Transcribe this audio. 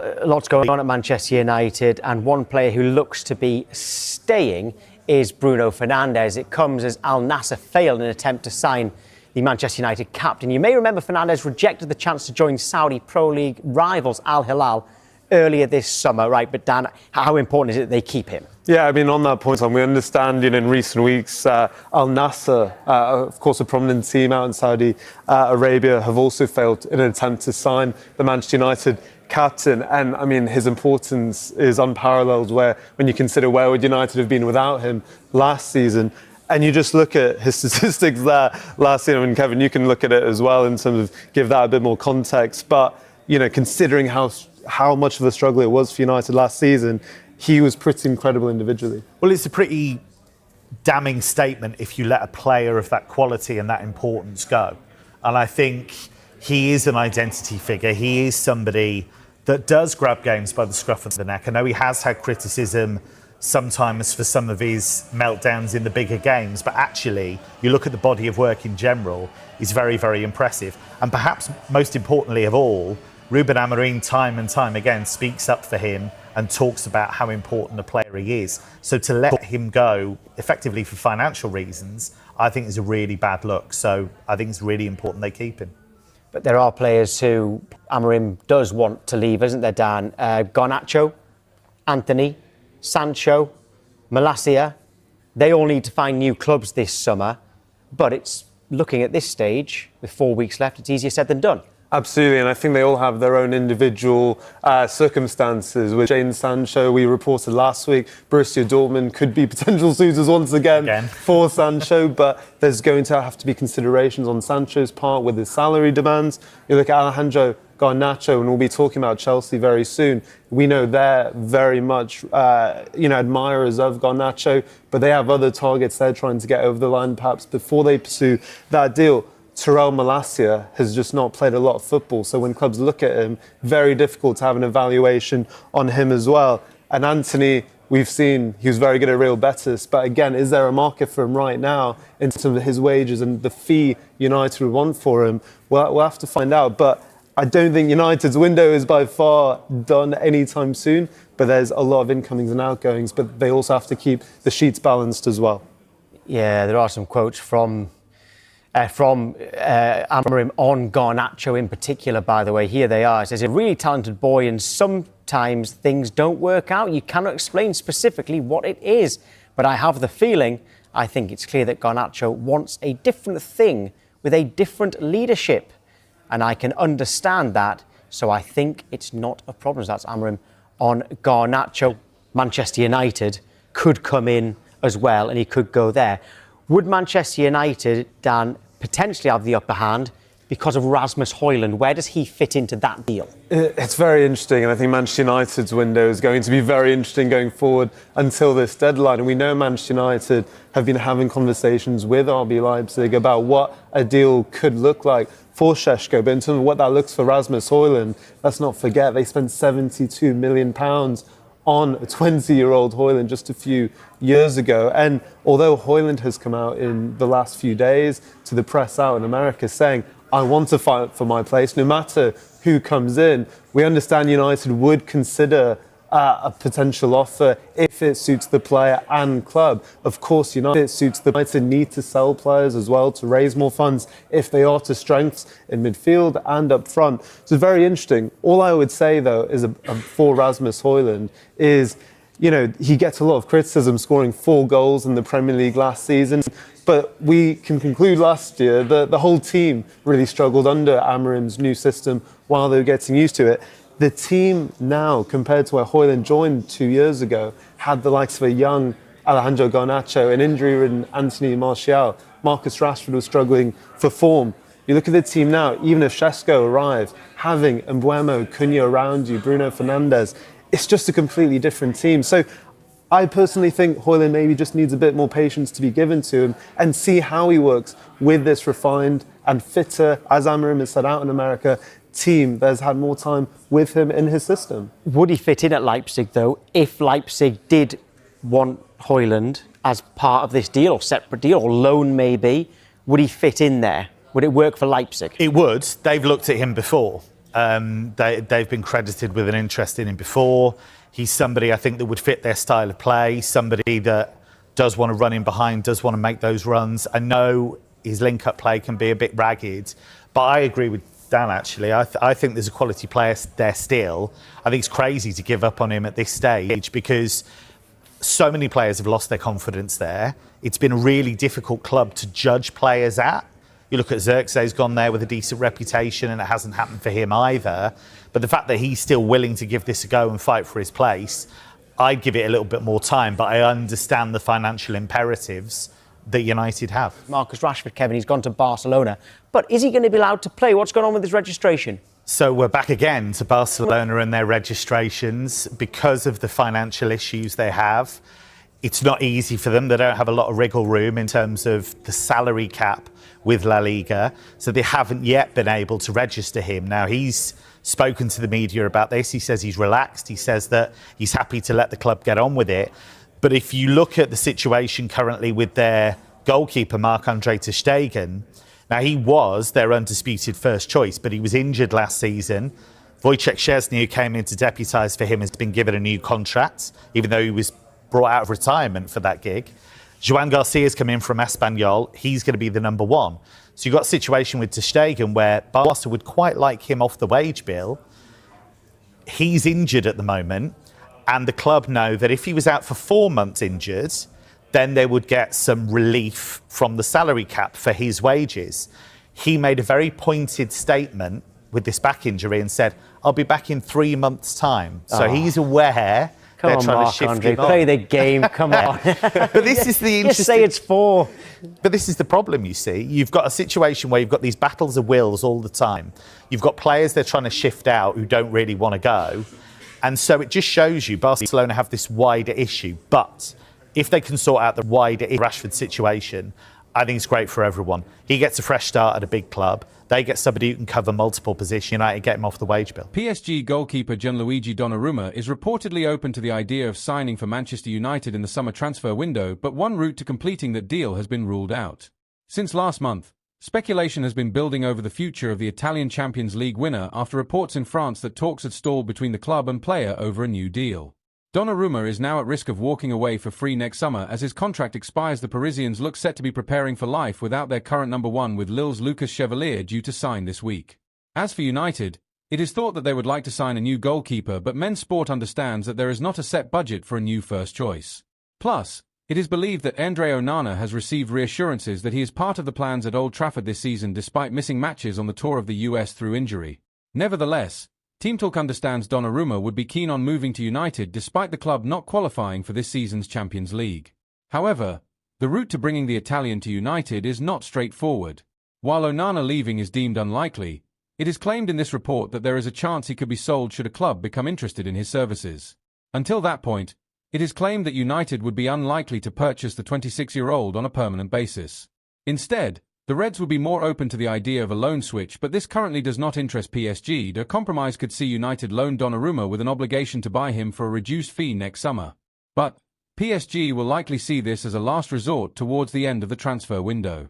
Well, lots going on at Manchester United, and one player who looks to be staying is Bruno Fernandes. It comes as Al Nassr failed in an attempt to sign the Manchester United captain. You may remember Fernandes rejected the chance to join Saudi Pro League rivals Al Hilal earlier this summer, right? But Dan, how important is it that they keep him? Yeah, I mean, on that point, we understand, in recent weeks, Al Nassr, of course, a prominent team out in Saudi Arabia, have also failed in an attempt to sign the Manchester United captain. And, I mean, his importance is unparalleled when you consider where would United have been without him last season. And you just look at his statistics there last season. I mean, Kevin, you can look at it as well in terms of give that a bit more context. But, considering how much of a struggle it was for United last season, he was pretty incredible individually. Well, it's a pretty damning statement if you let a player of that quality and that importance go. And I think he is an identity figure. He is somebody that does grab games by the scruff of the neck. I know he has had criticism sometimes for some of his meltdowns in the bigger games, but actually, you look at the body of work in general, he's very, very impressive. And perhaps most importantly of all, Ruben Amorim time and time again speaks up for him and talks about how important a player he is. So to let him go effectively for financial reasons, I think is a really bad look. So I think it's really important they keep him. But there are players who Amorim does want to leave, isn't there, Dan? Garnacho, Anthony, Sancho, Malasia, they all need to find new clubs this summer. But it's looking at this stage, with 4 weeks left, it's easier said than done. Absolutely, and I think they all have their own individual circumstances. With Jadon Sancho, we reported last week, Borussia Dortmund could be potential suitors once again for Sancho, but there's going to have to be considerations on Sancho's part with his salary demands. You look at Alejandro Garnacho, and we'll be talking about Chelsea very soon. We know they're very much, admirers of Garnacho, but they have other targets they're trying to get over the line perhaps before they pursue that deal. Sancho Malasia has just not played a lot of football, so when clubs look at him, very difficult to have an evaluation on him as well. And Anthony, we've seen he was very good at Real Betis, but again, is there a market for him right now in terms of his wages and the fee United would want for him? Well, we'll have to find out, but I don't think United's window is by far done anytime soon, but there's a lot of incomings and outgoings, but they also have to keep the sheets balanced as well. Yeah, there are some quotes from Amorim on Garnacho in particular, by the way. Here they are. It says, a really talented boy, and sometimes things don't work out. You cannot explain specifically what it is. But I have the feeling, I think it's clear that Garnacho wants a different thing with a different leadership. And I can understand that. So I think it's not a problem. That's Amorim on Garnacho. Manchester United could come in as well, and he could go there. Would Manchester United, Dan, potentially have the upper hand because of Raasmus Hojlund? Where does he fit into that deal? It's very interesting, and I think Manchester United's window is going to be very interesting going forward until this deadline. And we know Manchester United have been having conversations with RB Leipzig about what a deal could look like for SEŠKO. But in terms of what that looks for Raasmus Hojlund, let's not forget they spent £72 million on a 20-year-old Hojlund just a few years ago. And although Hojlund has come out in the last few days to the press out in America saying, I want to fight for my place, no matter who comes in, we understand United would consider a potential offer if it suits the player and club. Of course, United suits the United need to sell players as well to raise more funds if they are to strengths in midfield and up front. So it's very interesting. All I would say, though, is for Raasmus Hojlund is, he gets a lot of criticism scoring 4 goals in the Premier League last season. But we can conclude last year that the whole team really struggled under Amorim's new system while they were getting used to it. The team now, compared to where Hojlund joined 2 years ago, had the likes of a young Alejandro Garnacho, an injury-ridden Anthony Martial. Marcus Rashford was struggling for form. You look at the team now, even if SEŠKO arrives, having Mbeumo, Cunha around you, Bruno Fernandes, it's just a completely different team. So I personally think Hojlund maybe just needs a bit more patience to be given to him and see how he works with this refined and fitter, as Amorim has said out in America, team that has had more time with him in his system. Would he fit in at Leipzig, though, if Leipzig did want Hojlund as part of this deal, or separate deal, or loan maybe? Would he fit in there? Would it work for Leipzig? It would. They've looked at him before. They've been credited with an interest in him before. He's somebody I think that would fit their style of play, somebody that does want to run in behind, does want to make those runs. I know his link-up play can be a bit ragged, but I agree with Dan, actually. I think there's a quality player there still. I think it's crazy to give up on him at this stage because so many players have lost their confidence there. It's been a really difficult club to judge players at. You look at Xerxes gone there with a decent reputation and it hasn't happened for him either. But the fact that he's still willing to give this a go and fight for his place, I'd give it a little bit more time, but I understand the financial imperatives that United have. Marcus Rashford, Kevin, he's gone to Barcelona. But is he going to be allowed to play? What's going on with his registration? So we're back again to Barcelona and their registrations because of the financial issues they have. It's not easy for them. They don't have a lot of wriggle room in terms of the salary cap with La Liga. So they haven't yet been able to register him. Now, he's spoken to the media about this. He says he's relaxed. He says that he's happy to let the club get on with it. But if you look at the situation currently with their goalkeeper, Marc-Andre ter Stegen, now he was their undisputed first choice, but he was injured last season. Wojciech Szczesny, who came in to deputise for him, has been given a new contract, even though he was brought out of retirement for that gig. Joan Garcia's come in from Espanyol. He's going to be the number one. So you've got a situation with ter Stegen where Barca would quite like him off the wage bill. He's injured at the moment, and the club know that if he was out for 4 months injured, then they would get some relief from the salary cap for his wages. He made a very pointed statement with this back injury and said, I'll be back in 3 months' time. So he's aware they're trying to shift him on. Play the game, come on. But this is the interesting... Just say it's 4. But this is the problem, you see. You've got a situation where you've got these battles of wills all the time. You've got players they're trying to shift out who don't really want to go. And so it just shows you Barcelona have this wider issue. But if they can sort out the wider Rashford situation, I think it's great for everyone. He gets a fresh start at a big club. They get somebody who can cover multiple positions. United get him off the wage bill. PSG goalkeeper Gianluigi Donnarumma is reportedly open to the idea of signing for Manchester United in the summer transfer window, but one route to completing that deal has been ruled out. Since last month, speculation has been building over the future of the Italian Champions League winner after reports in France that talks had stalled between the club and player over a new deal. Donnarumma is now at risk of walking away for free next summer as his contract expires. The Parisians look set to be preparing for life without their current number one, with Lille's Lucas Chevalier due to sign this week. As for United, it is thought that they would like to sign a new goalkeeper, but Men's Sport understands that there is not a set budget for a new first choice. Plus, it is believed that Andre Onana has received reassurances that he is part of the plans at Old Trafford this season despite missing matches on the tour of the US through injury. Nevertheless, Team Talk understands Donnarumma would be keen on moving to United despite the club not qualifying for this season's Champions League. However, the route to bringing the Italian to United is not straightforward. While Onana leaving is deemed unlikely, it is claimed in this report that there is a chance he could be sold should a club become interested in his services. Until that point, it is claimed that United would be unlikely to purchase the 26-year-old on a permanent basis. Instead, the Reds would be more open to the idea of a loan switch, but this currently does not interest PSG. The compromise could see United loan Donnarumma with an obligation to buy him for a reduced fee next summer. But PSG will likely see this as a last resort towards the end of the transfer window.